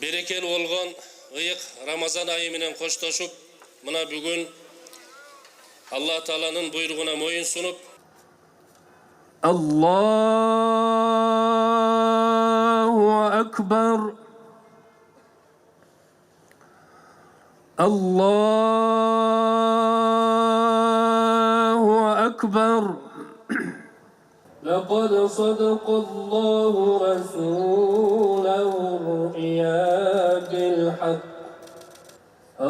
Berekeli olgan ıyık Ramazan ayı menen koştoşup, mına bugün Allah Taala'nın buyruğuna moyun sunup Allahu Ekber, Allahu Ekber. لقد صدق الله رسوله الرؤيا بالحق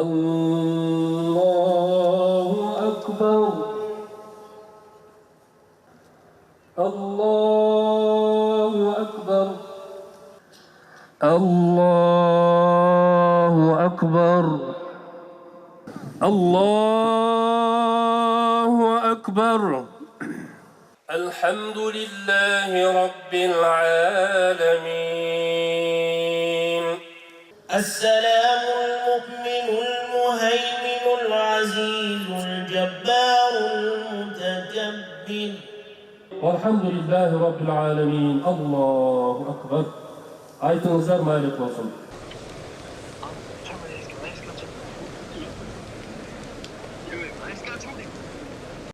الله أكبر الله أكبر الله أكبر الله أكبر. الحمد لله رب العالمين. السلام المؤمن المهيمن العزيز الجبار المتكبر. والحمد لله رب العالمين. الله أكبر. Ayetinize layık olsun.